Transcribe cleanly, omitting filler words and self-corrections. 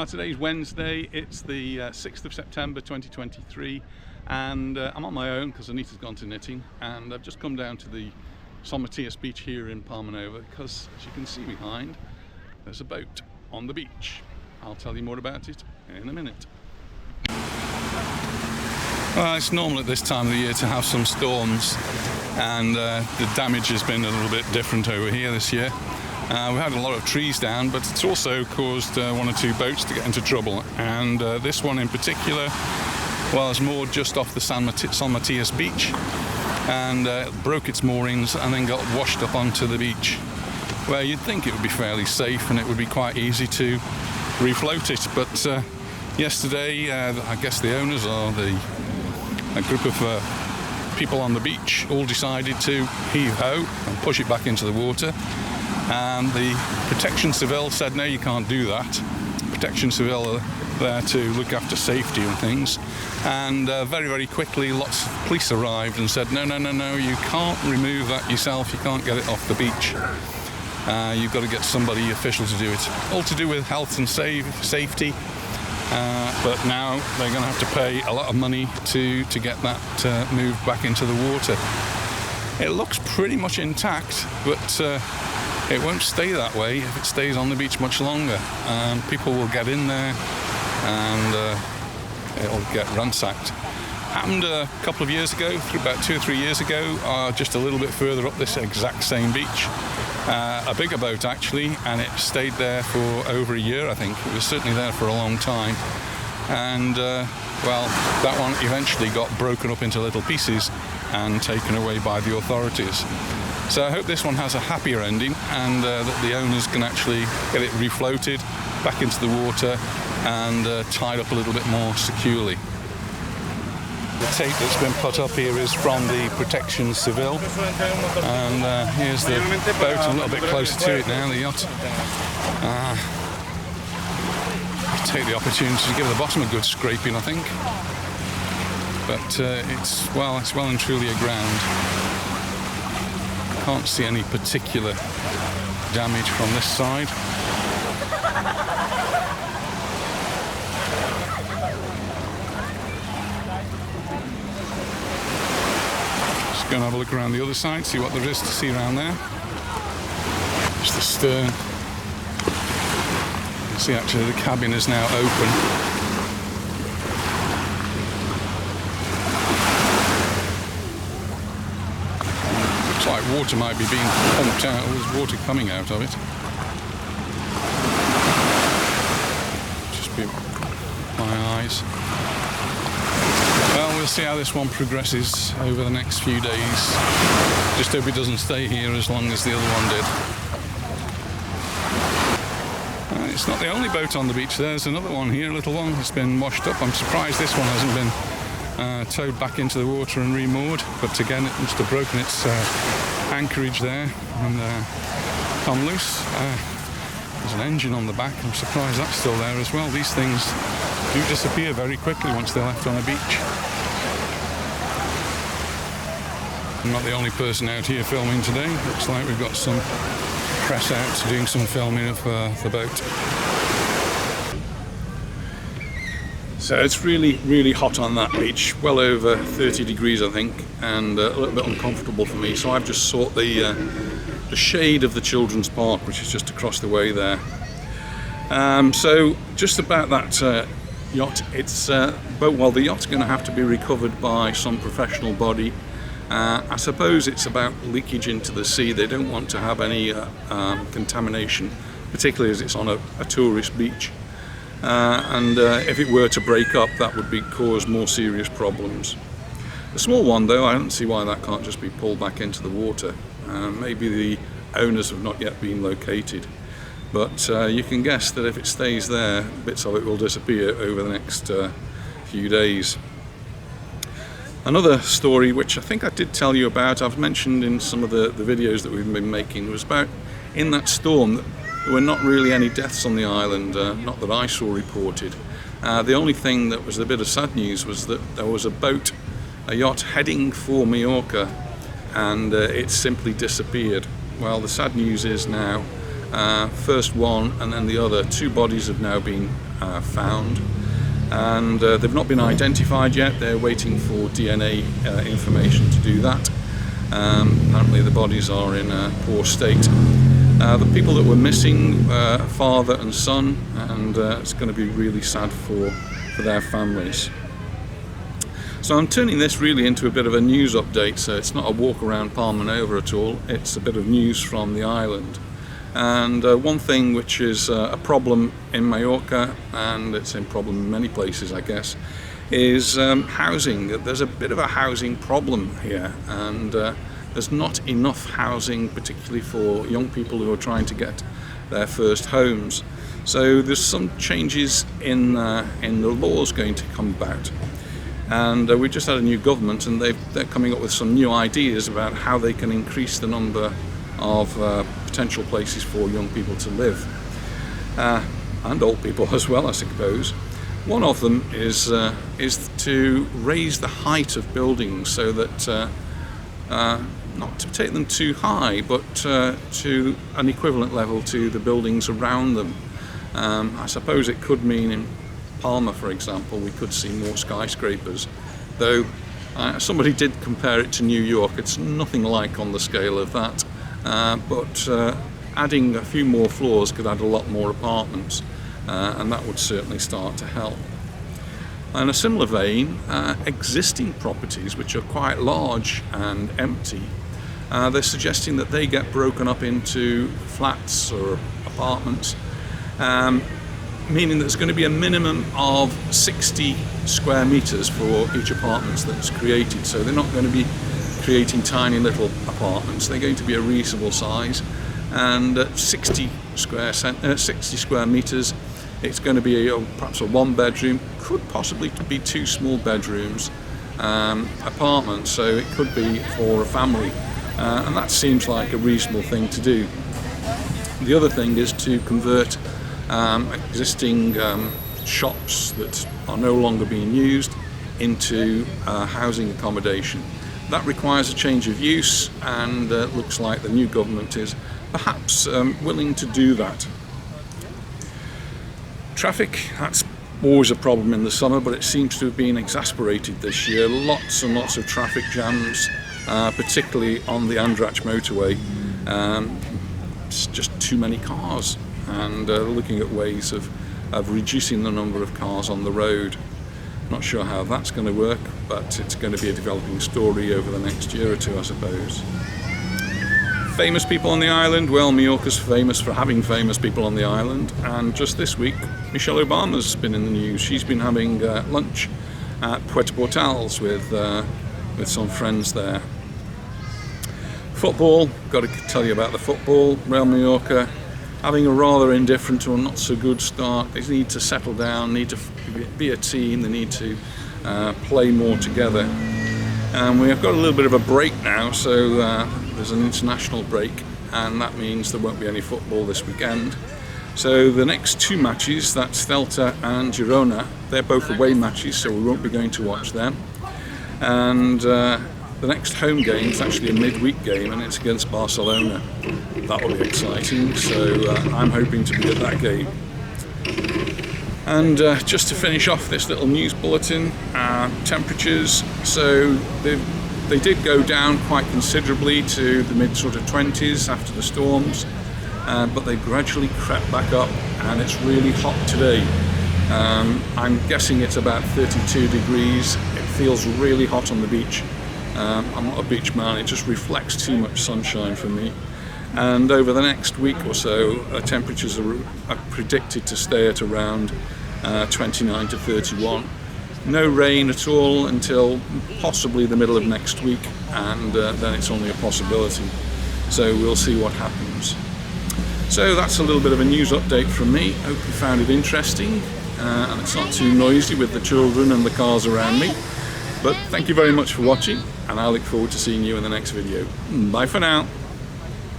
Today's Wednesday, it's the 6th of September 2023, and I'm on my own because Anita's gone to knitting, and I've just come down to the San Matías beach here in Palmanova because, as you can see behind, there's a boat on the beach. I'll tell you more about it in a minute. Well, it's normal at this time of the year to have some storms, and the damage has been a little bit different over here this year. We've had a lot of trees down, but it's also caused one or two boats to get into trouble, and this one in particular, well, is moored just off the San Matías beach, and broke its moorings and then got washed up onto the beach, where you'd think it would be fairly safe and it would be quite easy to refloat it. But yesterday, I guess the owners or a group of people on the beach all decided to heave-ho and push it back into the water. And the Protection Civil said, no, you can't do that. Protection Civil are there to look after safety and things. And very, very quickly, lots of police arrived and said, no, you can't remove that yourself. You can't get it off the beach. You've got to get somebody official to do it. All to do with health and safety. But now they're going to have to pay a lot of money to get that moved back into the water. It looks pretty much intact, but it won't stay that way if it stays on the beach much longer. People will get in there and it'll get ransacked. Happened a couple of years ago, about 2 or 3 years ago, just a little bit further up this exact same beach. A bigger boat actually, and it stayed there for over a year, I think. It was certainly there for a long time. And well, that one eventually got broken up into little pieces and taken away by the authorities. So I hope this one has a happier ending, and that the owners can actually get it refloated back into the water and tied up a little bit more securely. The tape that's been put up here is from the Protection Civil, and here's the boat a little bit closer to it now, the yacht. I'll take the opportunity to give the bottom a good scraping, I think. But it's well and truly aground. Can't see any particular damage from this side. Just go and have a look around the other side, see what there is to see around there. Just the stern. You can see actually the cabin is now open. Like water might be being pumped out, there's water coming out of it. Just be my eyes. Well, we'll see how this one progresses over the next few days. Just hope it doesn't stay here as long as the other one did. It's not the only boat on the beach, there's another one here, a little one that's been washed up. I'm surprised this one hasn't been towed back into the water and remoored, but again it must have broken its anchorage there and come loose. There's an engine on the back, I'm surprised that's still there as well. These things do disappear very quickly once they're left on a beach. I'm not the only person out here filming today. Looks like we've got some press out doing some filming of the boat. So it's really, really hot on that beach, well over 30 degrees I think, and a little bit uncomfortable for me. So I've just sought the shade of the children's park, which is just across the way there. So just about that yacht, it's well, the yacht's going to have to be recovered by some professional body. I suppose it's about leakage into the sea. They don't want to have any contamination, particularly as it's on a tourist beach. And if it were to break up, that would cause more serious problems. The small one though, I don't see why that can't just be pulled back into the water. Maybe the owners have not yet been located, but you can guess that if it stays there, bits of it will disappear over the next few days. Another story which I think I did tell you about, I've mentioned in some of the videos that we've been making, was about in that storm. There were not really any deaths on the island, not that I saw reported. The only thing that was a bit of sad news was that there was a yacht heading for Mallorca, and it simply disappeared. Well, the sad news is now First one and then the other. 2 bodies have now been found, and they've not been identified yet. They're waiting for DNA information to do that. Apparently the bodies are in a poor state. The people that were missing, father and son, and it's going to be really sad for their families. So I'm turning this really into a bit of a news update, so it's not a walk around Palmanova at all, it's a bit of news from the island. And one thing which is a problem in Mallorca, and it's a problem in many places I guess, is housing. There's a bit of a housing problem here, and there's not enough housing, particularly for young people who are trying to get their first homes. So there's some changes in the laws going to come about. And we just had a new government, and they're coming up with some new ideas about how they can increase the number of potential places for young people to live, and old people as well, I suppose. One of them is to raise the height of buildings so that not to take them too high, but to an equivalent level to the buildings around them. I suppose it could mean in Palma, for example, we could see more skyscrapers, though somebody did compare it to New York. It's nothing like on the scale of that, but adding a few more floors could add a lot more apartments, and that would certainly start to help. In a similar vein, existing properties which are quite large and empty, they're suggesting that they get broken up into flats or apartments, meaning there's going to be a minimum of 60 square meters for each apartment that's created. So they're not going to be creating tiny little apartments, they're going to be a reasonable size, and 60 square meters, it's going to be perhaps a 1-bedroom, could possibly be 2 small bedrooms apartments, so it could be for a family, and that seems like a reasonable thing to do. The other thing is to convert existing shops that are no longer being used into housing accommodation. That requires a change of use, and looks like the new government is perhaps willing to do that. Traffic, that's always a problem in the summer, but it seems to have been exasperated this year. Lots and lots of traffic jams, particularly on the Andrach motorway. It's just too many cars, and looking at ways of reducing the number of cars on the road. Not sure how that's going to work, but it's going to be a developing story over the next year or two, I suppose. Famous people on the island, well, Mallorca's famous for having famous people on the island, and just this week Michelle Obama's been in the news. She's been having lunch at Puerto Portals with some friends there. Football, got to tell you about the football. Real Mallorca having a rather indifferent or not so good start. They need to settle down, need to be a team, they need to play more together. And we have got a little bit of a break now, so there's an international break, and that means there won't be any football this weekend. So the next 2 matches, that's Celta and Girona, they're both away matches, so we won't be going to watch them. And the next home game is actually a midweek game, and it's against Barcelona. That will be exciting, so I'm hoping to be at that game. And just to finish off this little news bulletin, temperatures, so they did go down quite considerably to the mid sort of 20s after the storms, but they gradually crept back up, and it's really hot today. I'm guessing it's about 32 degrees. It feels really hot on the beach. I'm not a beach man, it just reflects too much sunshine for me. And over the next week or so, temperatures are predicted to stay at around 29 to 31. No rain at all until possibly the middle of next week, and then it's only a possibility. So we'll see what happens. So that's a little bit of a news update from me. Hope you found it interesting, and it's not too noisy with the children and the cars around me. But thank you very much for watching, and I look forward to seeing you in the next video. Bye for now.